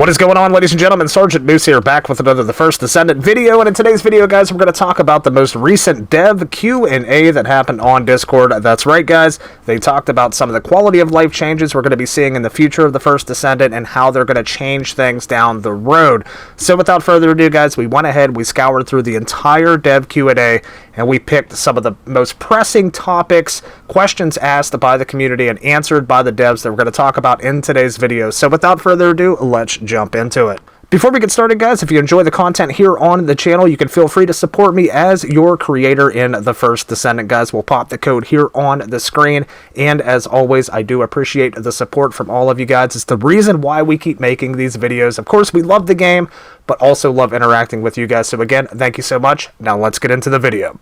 What is going on, ladies and gentlemen? Sergeant Moose here, back with another The First Descendant video, and in today's video, guys, we're going to talk about the most recent dev Q&A that happened on Discord. That's right, guys. They talked about some of the quality of life changes we're going to be seeing in the future of The First Descendant and how they're going to change things down the road. So without further ado, guys, we went ahead, we scoured through the entire dev Q&A, and we picked some of the most pressing topics, questions asked by the community and answered by the devs that we're going to talk about in today's video. So without further ado, let's jump into it. Before we get started, guys, if you enjoy the content here on the channel, you can feel free to support me as your creator in The First Descendant, guys. We'll pop the code here on the screen, and as always, I do appreciate the support from all of you guys. It's the reason why we keep making these videos. Of course, we love the game, but also love interacting with you guys. So again, thank you so much. Now let's get into the video.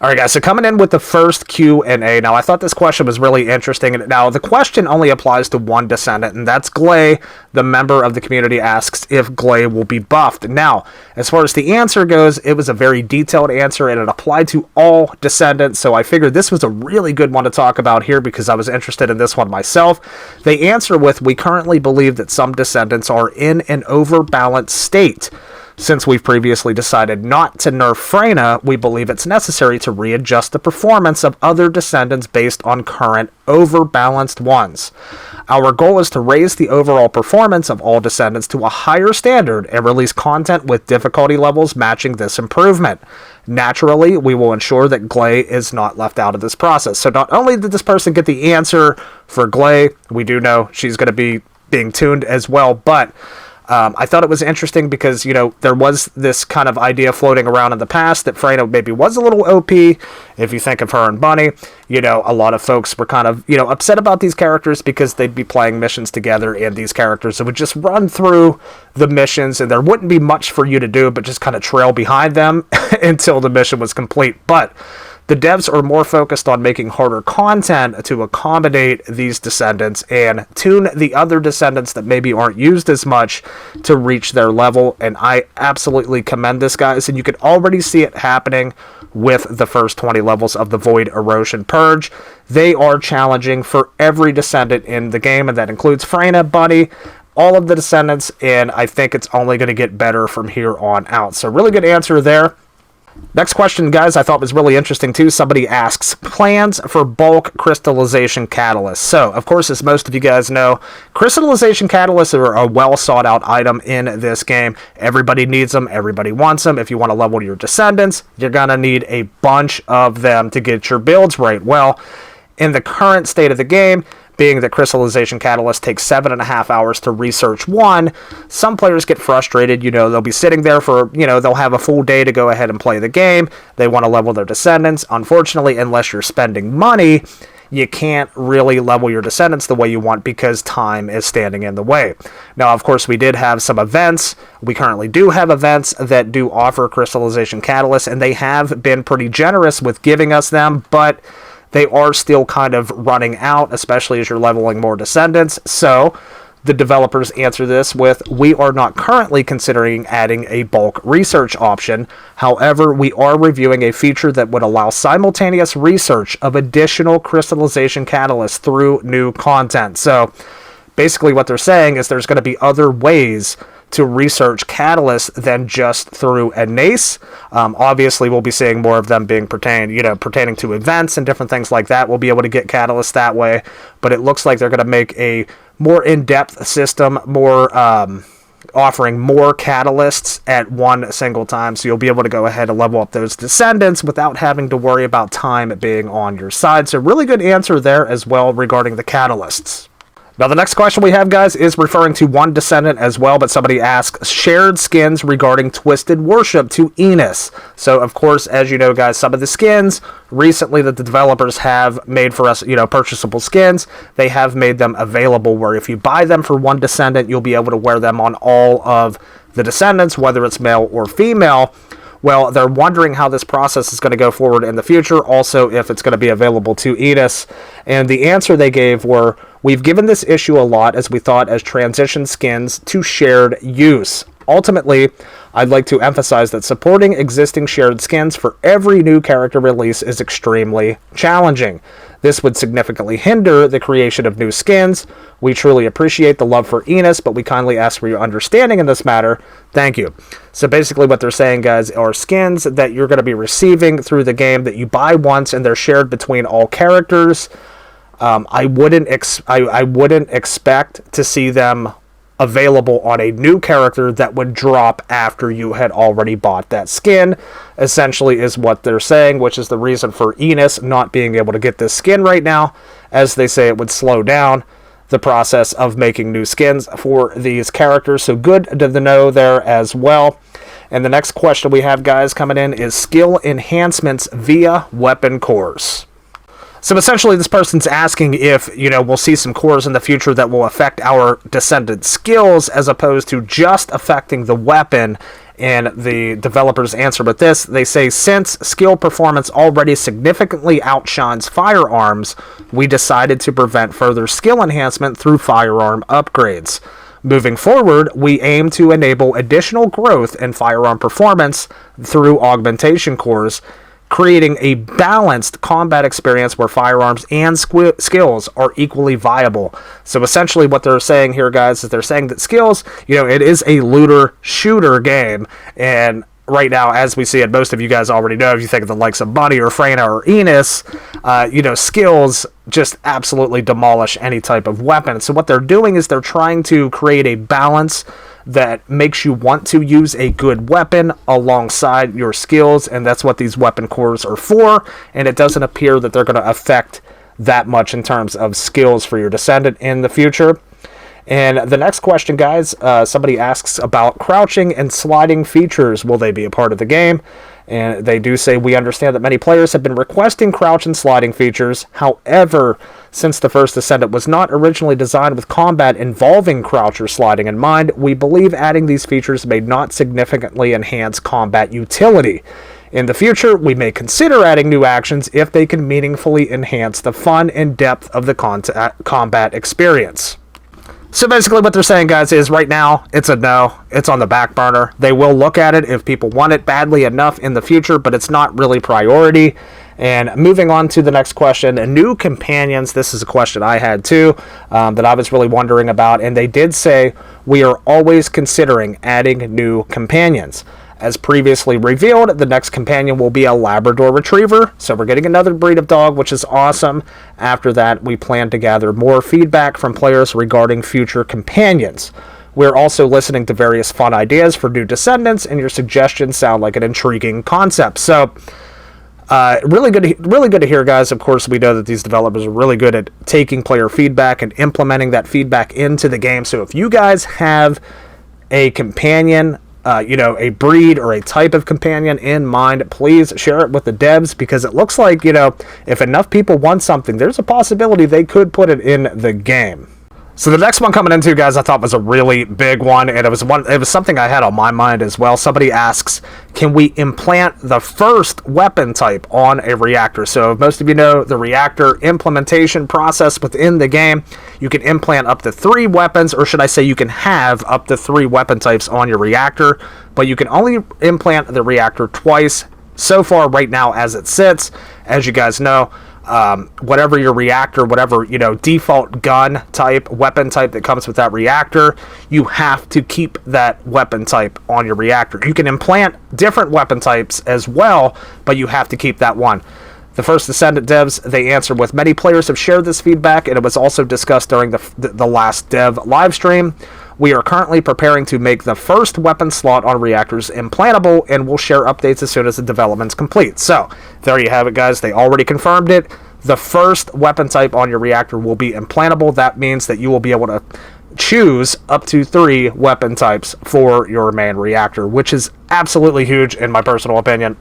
Alright, guys, so coming in with the first Q&A. Now, I thought this question was really interesting. Now, the question only applies to one Descendant, and that's Glay. The member of the community asks if Glay will be buffed. Now, as far as the answer goes, it was a very detailed answer, and it applied to all Descendants, so I figured this was a really good one to talk about here because I was interested in this one myself. They answer with, we currently believe that some Descendants are in an overbalanced state. Since we've previously decided not to nerf Freyna, we believe it's necessary to readjust the performance of other Descendants based on current overbalanced ones. Our goal is to raise the overall performance of all Descendants to a higher standard and release content with difficulty levels matching this improvement. Naturally, we will ensure that Glay is not left out of this process. So not only did this person get the answer for Glay, we do know she's going to be being tuned as well, but I thought it was interesting because, you know, there was this kind of idea floating around in the past that Freyna maybe was a little OP. If you think of her and Bunny, you know, a lot of folks were kind of, you know, upset about these characters because they'd be playing missions together and these characters would just run through the missions and there wouldn't be much for you to do but just kind of trail behind them until the mission was complete. But the devs are more focused on making harder content to accommodate these Descendants and tune the other Descendants that maybe aren't used as much to reach their level, and I absolutely commend this, guys, and you can already see it happening with the first 20 levels of the Void Erosion Purge. They are challenging for every Descendant in the game, and that includes Freyna, Bunny, all of the Descendants, and I think it's only going to get better from here on out. So really good answer there. Next question, guys, I thought was really interesting too. Somebody asks, plans for bulk crystallization catalysts. So, of course, as most of you guys know, crystallization catalysts are a well sought out item in this game. Everybody needs them. Everybody wants them. If you want to level your Descendants, you're going to need a bunch of them to get your builds right. Well, in the current state of the game, being that crystallization catalyst takes 7.5 hours to research one, some players get frustrated. You know, they'll be sitting there for, you know, they'll have a full day to go ahead and play the game. They want to level their Descendants. Unfortunately, unless you're spending money, you can't really level your Descendants the way you want because time is standing in the way. Now, of course, we did have some events. We currently do have events that do offer crystallization catalysts, and they have been pretty generous with giving us them, but they are still kind of running out, especially as you're leveling more Descendants. So the developers answer this with, we are not currently considering adding a bulk research option. However, we are reviewing a feature that would allow simultaneous research of additional crystallization catalysts through new content. So basically what they're saying is there's going to be other ways to research catalysts than just through a NACE. Obviously, we'll be seeing more of them being pertaining to events and different things like that. We'll be able to get catalysts that way, but it looks like they're going to make a more in-depth system, more offering more catalysts at one single time, so you'll be able to go ahead and level up those Descendants without having to worry about time being on your side. So really good answer there as well regarding the catalysts. Now, the next question we have, guys, is referring to one Descendant as well, but somebody asks, shared skins regarding Twisted Worship to Enos. So, of course, as you know, guys, some of the skins recently that the developers have made for us, you know, purchasable skins, they have made them available where if you buy them for one Descendant, you'll be able to wear them on all of the Descendants, whether it's male or female. Well, they're wondering how this process is going to go forward in the future, also if it's going to be available to Enos. And the answer they gave were, we've given this issue a lot as we thought as transition skins to shared use. Ultimately, I'd like to emphasize that supporting existing shared skins for every new character release is extremely challenging. This would significantly hinder the creation of new skins. We truly appreciate the love for Enos, but we kindly ask for your understanding in this matter. Thank you. So basically what they're saying, guys, are skins that you're going to be receiving through the game that you buy once and they're shared between all characters. I wouldn't expect to see them available on a new character that would drop after you had already bought that skin, essentially is what they're saying, which is the reason for Enos not being able to get this skin right now, as they say it would slow down the process of making new skins for these characters. So good to know there as well. And the next question we have, guys, coming in is skill enhancements via weapon cores. So essentially, this person's asking if, we'll see some cores in the future that will affect our Descendant skills as opposed to just affecting the weapon. And the developers answer with this. They say, since skill performance already significantly outshines firearms, we decided to prevent further skill enhancement through firearm upgrades. Moving forward, we aim to enable additional growth in firearm performance through augmentation cores, creating a balanced combat experience where firearms and skills are equally viable. So essentially what they're saying here, guys, is they're saying that skills, it is a looter-shooter game, and right now, as we see it, most of you guys already know, if you think of the likes of Bunny or Freyna or Enos, skills just absolutely demolish any type of weapon. So what they're doing is they're trying to create a balance that makes you want to use a good weapon alongside your skills, and that's what these weapon cores are for, and it doesn't appear that they're going to affect that much in terms of skills for your Descendant in the future. And the next question, guys, somebody asks about crouching and sliding features. Will they be a part of the game? And they do say, we understand that many players have been requesting crouch and sliding features. However, since the First Descendant was not originally designed with combat involving crouch or sliding in mind, we believe adding these features may not significantly enhance combat utility. In the future, we may consider adding new actions if they can meaningfully enhance the fun and depth of the combat experience. So basically what they're saying, guys, is right now, it's a no. It's on the back burner. They will look at it if people want it badly enough in the future, but it's not really priority. And moving on to the next question, new companions. This is a question I had too, that I was really wondering about. And they did say, we are always considering adding new companions. As previously revealed, the next companion will be a Labrador Retriever, so we're getting another breed of dog, which is awesome. After that, we plan to gather more feedback from players regarding future companions. We're also listening to various fun ideas for new Descendants, and your suggestions sound like an intriguing concept. So, really good to hear, guys. Of course, we know that these developers are really good at taking player feedback and implementing that feedback into the game. So if you guys have a companion, a breed or a type of companion in mind, please share it with the devs, because it looks like, if enough people want something, there's a possibility they could put it in the game. So the next one coming into, guys, I thought was a really big one, and it was something I had on my mind as well. Somebody asks, can we implant the first weapon type on a reactor? So most of you know the reactor implementation process within the game. You can implant up to 3 weapons, or should I say you can have up to 3 weapon types on your reactor, but you can only implant the reactor twice so far right now as it sits. As you guys know, whatever your reactor, whatever, default gun type, weapon type that comes with that reactor, you have to keep that weapon type on your reactor. You can implant different weapon types as well, but you have to keep that one. The First Descendant devs, they answer with, many players have shared this feedback, and it was also discussed during the last dev live stream. We are currently preparing to make the first weapon slot on reactors implantable, and we'll share updates as soon as the development's complete. So, there you have it, guys. They already confirmed it. The first weapon type on your reactor will be implantable. That means that you will be able to choose up to 3 weapon types for your main reactor, which is absolutely huge in my personal opinion.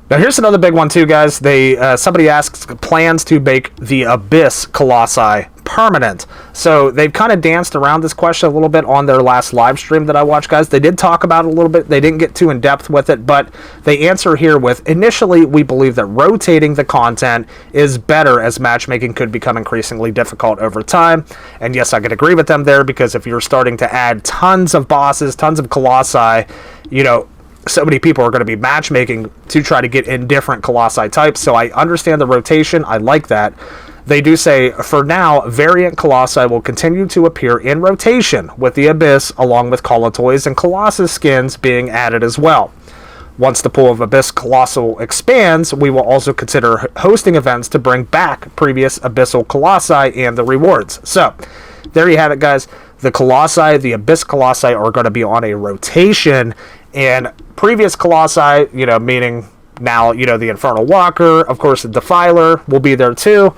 Now here's another big one too, guys. Somebody asks plans to make the Abyss Colossi permanent. So they've kind of danced around this question a little bit on their last live stream that I watched, guys. They did talk about it a little bit. They didn't get too in depth with it, but they answer here with, initially, we believe that rotating the content is better as matchmaking could become increasingly difficult over time. And yes, I could agree with them there, because if you're starting to add tons of bosses, tons of Colossi, you know, so many people are going to be matchmaking to try to get in different Colossi types. So I understand the rotation. I like that. They do say, for now, variant Colossi will continue to appear in rotation, with the Abyss along with Colossus and Colossus skins being added as well. Once the pool of Abyss Colossal expands, we will also consider hosting events to bring back previous Abyssal Colossi and the rewards. So, there you have it, guys. The Colossi, the Abyss Colossi, are going to be on a rotation, and previous Colossi, you know, meaning now, you know, the Infernal Walker, of course, the Defiler will be there too.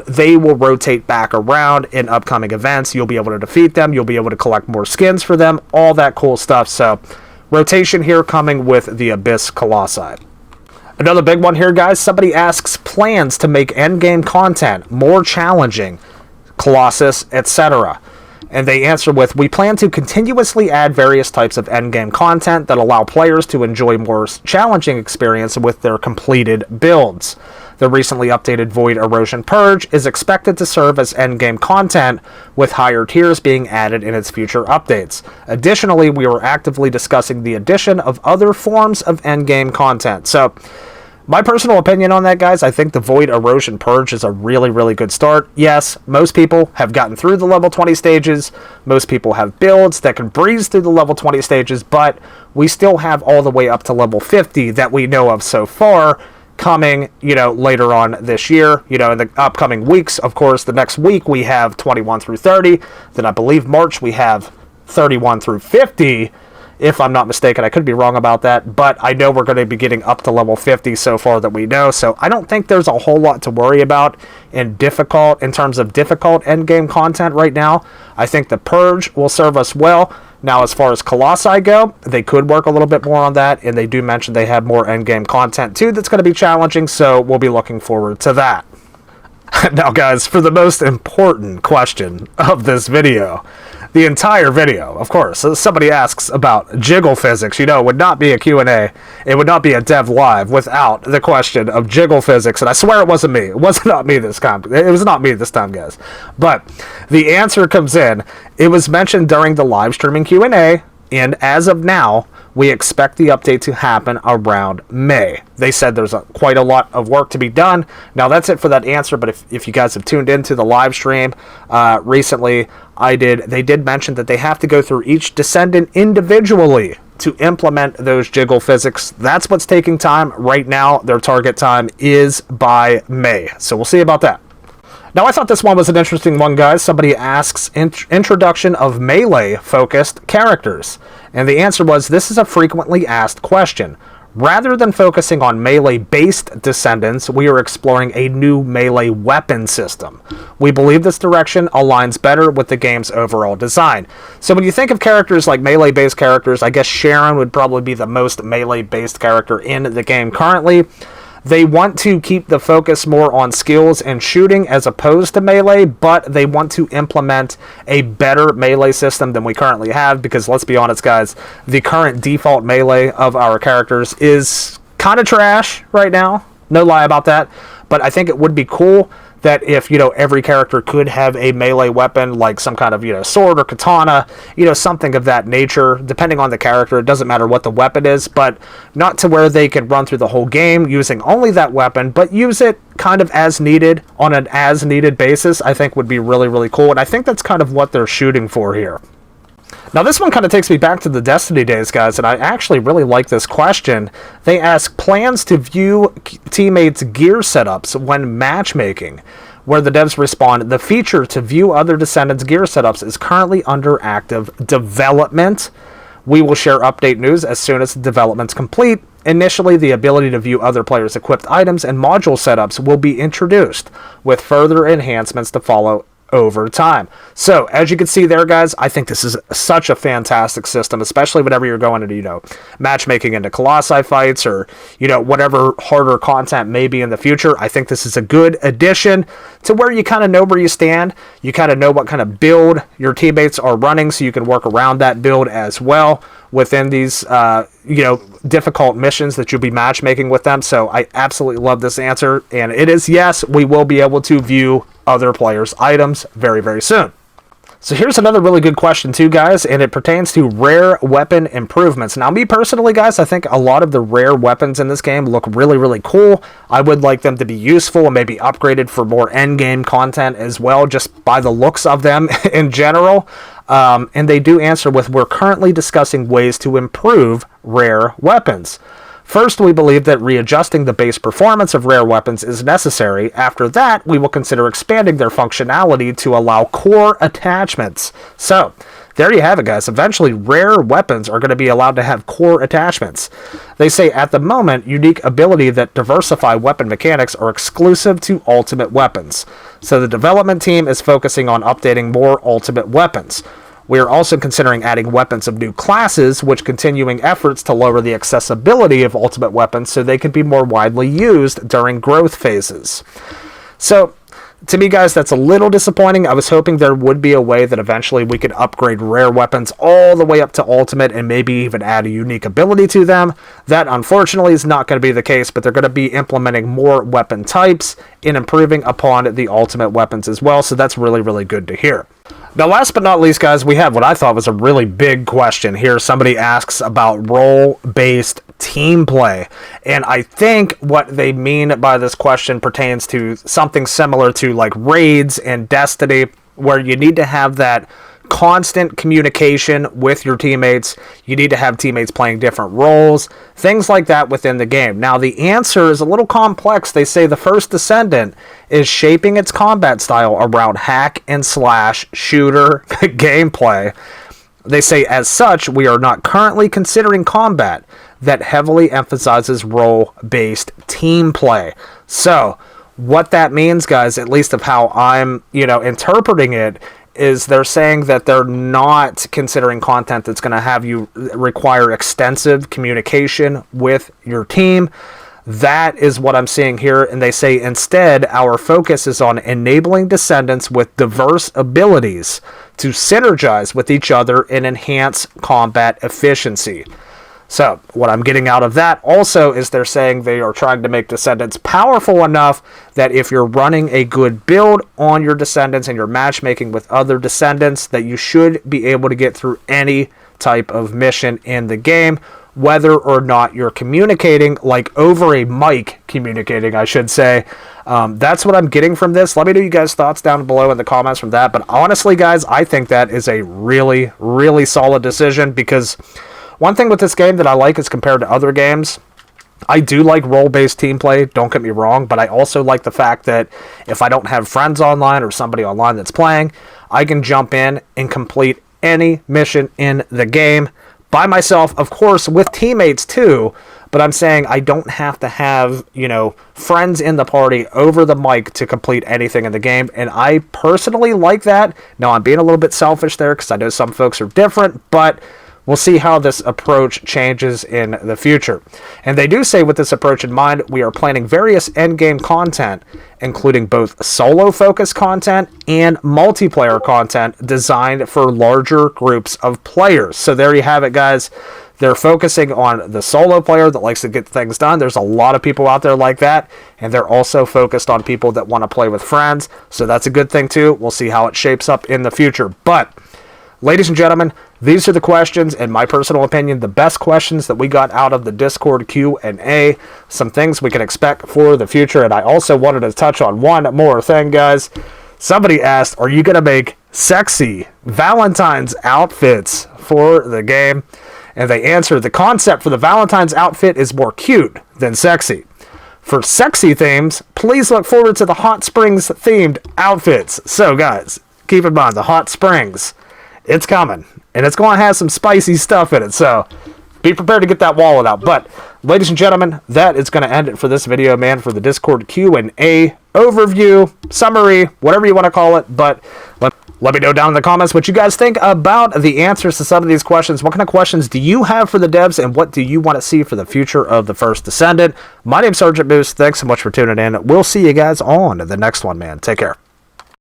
They will rotate back around in upcoming events. You'll be able to defeat them. You'll be able to collect more skins for them. All that cool stuff. So, rotation here coming with the Abyss Colossi. Another big one here, guys. Somebody asks plans to make endgame content more challenging, Colossus, etc. And they answer with, we plan to continuously add various types of endgame content that allow players to enjoy more challenging experience with their completed builds. The recently updated Void Erosion Purge is expected to serve as endgame content, with higher tiers being added in its future updates. Additionally, we are actively discussing the addition of other forms of endgame content. So, my personal opinion on that, guys, I think the Void Erosion Purge is a really, really good start. Yes, most people have gotten through the level 20 stages. Most people have builds that can breeze through the level 20 stages, but we still have all the way up to level 50 that we know of so far coming, you know, later on this year, you know, in the upcoming weeks. Of course, the next week we have 21 through 30. Then I believe March we have 31 through 50. If I'm not mistaken. I could be wrong about that, but I know we're going to be getting up to level 50 so far that we know, so I don't think there's a whole lot to worry about in terms of difficult endgame content right now. I think the Purge will serve us well. Now, as far as Colossi go, they could work a little bit more on that, and they do mention they have more endgame content too that's going to be challenging, so we'll be looking forward to that. Now, guys, for the most important question of this video, the entire video, of course, somebody asks about Jiggle Physics. You know, it would not be a Q&A. It would not be a Dev Live without the question of Jiggle Physics. And I swear it wasn't me. It was not me this time. It was not me this time, guys. But the answer comes in. It was mentioned during the live streaming Q&A. And as of now, we expect the update to happen around May. They said there's quite a lot of work to be done. Now, that's it for that answer, but if you guys have tuned into the live stream recently, they did mention that they have to go through each Descendant individually to implement those Jiggle Physics. That's what's taking time right now. Their target time is by May. So we'll see about that. Now, I thought this one was an interesting one, guys. Somebody asks, introduction of melee-focused characters. And the answer was, this is a frequently asked question. Rather than focusing on melee-based Descendants, we are exploring a new melee weapon system. We believe this direction aligns better with the game's overall design. So when you think of characters like melee-based characters, I guess Sharon would probably be the most melee-based character in the game currently. They want to keep the focus more on skills and shooting as opposed to melee, but they want to implement a better melee system than we currently have, because let's be honest, guys, the current default melee of our characters is kind of trash right now. No lie about that. But I think it would be cool that if, you know, every character could have a melee weapon, like some kind of, you know, sword or katana, you know, something of that nature, depending on the character. It doesn't matter what the weapon is, but not to where they can run through the whole game using only that weapon, but use it kind of as needed on an as needed basis. I think would be really, really cool, and I think that's kind of what they're shooting for here. Now, this one kind of takes me back to the Destiny days, guys, and I actually really like this question. They ask plans to view teammates' gear setups when matchmaking, where the devs respond, the feature to view other Descendants' gear setups is currently under active development. We will share update news as soon as the development's complete. Initially, the ability to view other players' equipped items and module setups will be introduced, with further enhancements to follow over time. So as you can see there, guys, I think this is such a fantastic system, especially whenever you're going into, matchmaking into Colossi fights or, whatever harder content may be in the future. I think this is a good addition to where you kind of know where you stand. You kind of know what kind of build your teammates are running, so you can work around that build as well within these, difficult missions that you'll be matchmaking with them. So I absolutely love this answer. And it is, yes, we will be able to view other players' items very, very soon. So here's another really good question too, guys, and it pertains to rare weapon improvements. Now, me personally, guys, I think a lot of the rare weapons in this game look really, really cool. I would like them to be useful and maybe upgraded for more end-game content as well, just by the looks of them in general. And they do answer with, we're currently discussing ways to improve rare weapons. First, we believe that readjusting the base performance of rare weapons is necessary. After that, we will consider expanding their functionality to allow core attachments. So, there you have it, guys. Eventually, rare weapons are going to be allowed to have core attachments. They say, at the moment, unique ability that diversify weapon mechanics are exclusive to ultimate weapons. So the development team is focusing on updating more ultimate weapons. We are also considering adding weapons of new classes, which continuing efforts to lower the accessibility of ultimate weapons so they can be more widely used during growth phases. So, to me, guys, that's a little disappointing. I was hoping there would be a way that eventually we could upgrade rare weapons all the way up to ultimate and maybe even add a unique ability to them. That, unfortunately, is not going to be the case, but they're going to be implementing more weapon types and improving upon the ultimate weapons as well, so that's really, really good to hear. Now, last but not least, guys, we have what I thought was a really big question here. Somebody asks about role-based team play. And I think what they mean by this question pertains to something similar to like raids and Destiny, where you need to have that constant communication with your teammates. You need to have teammates playing different roles, things like that within the game. Now, the answer is a little complex. They say the First Descendant is shaping its combat style around hack and slash shooter gameplay. They say, as such, we are not currently considering combat that heavily emphasizes role-based team play. So, what that means, guys, at least of how I'm, interpreting it, is they're saying that they're not considering content that's going to have you require extensive communication with your team. That is what I'm seeing here, and they say instead our focus is on enabling Descendants with diverse abilities to synergize with each other and enhance combat efficiency. So, what I'm getting out of that also is they're saying they are trying to make Descendants powerful enough that if you're running a good build on your Descendants and you're matchmaking with other Descendants, that you should be able to get through any type of mission in the game, whether or not you're communicating, like over a mic communicating, I should say. That's what I'm getting from this. Let me know you guys' thoughts down below in the comments from that. But honestly, guys, I think that is a really, really solid decision, because one thing with this game that I like is compared to other games, I do like role-based team play, don't get me wrong, but I also like the fact that if I don't have friends online or somebody online that's playing, I can jump in and complete any mission in the game by myself, of course, with teammates too, but I'm saying I don't have to have, friends in the party over the mic to complete anything in the game, and I personally like that. Now, I'm being a little bit selfish there because I know some folks are different, but we'll see how this approach changes in the future. And they do say with this approach in mind, we are planning various endgame content, including both solo-focused content and multiplayer content designed for larger groups of players. So there you have it, guys. They're focusing on the solo player that likes to get things done. There's a lot of people out there like that. And they're also focused on people that want to play with friends. So that's a good thing too. We'll see how it shapes up in the future. But, ladies and gentlemen, these are the questions, in my personal opinion, the best questions that we got out of the Discord Q&A. Some things we can expect for the future. And I also wanted to touch on one more thing, guys. Somebody asked, are you going to make sexy Valentine's outfits for the game? And they answered, the concept for the Valentine's outfit is more cute than sexy. For sexy themes, please look forward to the Hot Springs themed outfits. So, guys, keep in mind, the Hot Springs, it's coming. And it's going to have some spicy stuff in it. So, be prepared to get that wallet out. But, ladies and gentlemen, that is going to end it for this video, man, for the Discord Q&A overview, summary, whatever you want to call it. But let me know down in the comments what you guys think about the answers to some of these questions. What kind of questions do you have for the devs, and what do you want to see for the future of the First Descendant? My name's Sergeant Moose. Thanks so much for tuning in. We'll see you guys on the next one, man. Take care.